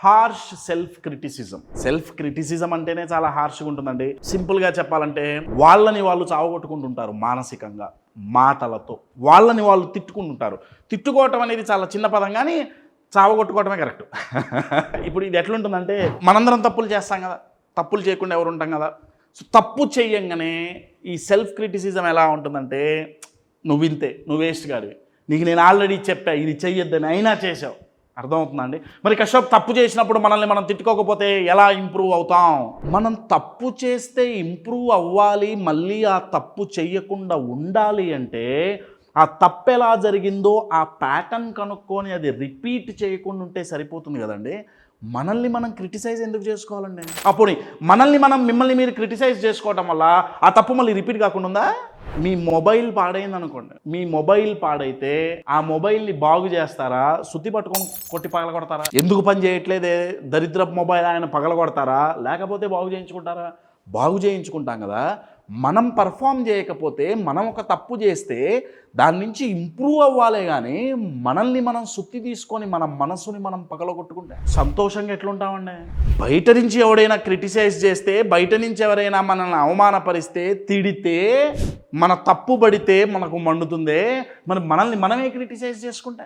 Harsh self criticism అంటేనే చాలా హార్ష్గా ఉంటుందండి. సింపుల్గా చెప్పాలంటే వాళ్ళని వాళ్ళు చావగొట్టుకుంటుంటారు మానసికంగా, మాటలతో వాళ్ళని వాళ్ళు తిట్టుకుంటుంటారు. తిట్టుకోవటం అనేది చాలా చిన్న పదం, కానీ చావగొట్టుకోవటమే కరెక్ట్. ఇప్పుడు ఇది ఎట్లుంటుందంటే, మనందరం తప్పులు చేస్తాం కదా, తప్పులు చేయకుండా ఎవరు ఉంటాం కదా. సో తప్పు చెయ్యంగానే ఈ సెల్ఫ్ క్రిటిసిజం ఎలా ఉంటుందంటే, నువ్వు ఇంతే, నువ్వు వేస్ట్ గాడివి, నీకు నేను ఆల్రెడీ చెప్పా ఇది చెయ్యొద్దని, అయినా చేసావు. అర్థమవుతుందండి? మరి కశ్యప్ తప్పు చేసినప్పుడు మనల్ని మనం తిట్టుకోకపోతే ఎలా ఇంప్రూవ్ అవుతాం? మనం తప్పు చేస్తే ఇంప్రూవ్ అవ్వాలి, మళ్ళీ ఆ తప్పు చెయ్యకుండా ఉండాలి అంటే ఆ తప్పు ఎలా జరిగిందో ఆ ప్యాటర్న్ కనుక్కొని అది రిపీట్ చేయకుండా ఉంటే సరిపోతుంది కదండి. మనల్ని మనం క్రిటిసైజ్ ఎందుకు చేసుకోవాలండి? అప్పుడు మిమ్మల్ని మీరు క్రిటిసైజ్ చేసుకోవటం వల్ల ఆ తప్పు మళ్ళీ రిపీట్ కాకుండా ఉందా? మీ మొబైల్ పాడైంది అనుకోండి, మీ మొబైల్ పాడైతే ఆ మొబైల్ని బాగు చేస్తారా, శుద్ధి పట్టుకొని కొట్టి పగల కొడతారా? ఎందుకు పని చేయట్లేదే దరిద్రపు మొబైల్ ఆయన పగల కొడతారా, లేకపోతే బాగు చేయించుకుంటారా? బాగు చేయించుకుంటాం కదా. మనం పర్ఫామ్ చేయకపోతే, మనం ఒక తప్పు చేస్తే దాని నుంచి ఇంప్రూవ్ అవ్వాలే కానీ మనల్ని మనం సుత్తి తీసుకొని మన మనసుని మనం పగలగొట్టుకుంటే సంతోషంగా ఎట్లుంటామండి? బయట నుంచి ఎవడైనా క్రిటిసైజ్ చేస్తే, బయట నుంచి ఎవరైనా మనల్ని అవమానపరిస్తే, తిడితే, మన తప్పు పడితే మనకు మండుతుందే, మరి మనల్ని మనమే క్రిటిసైజ్ చేసుకుంటే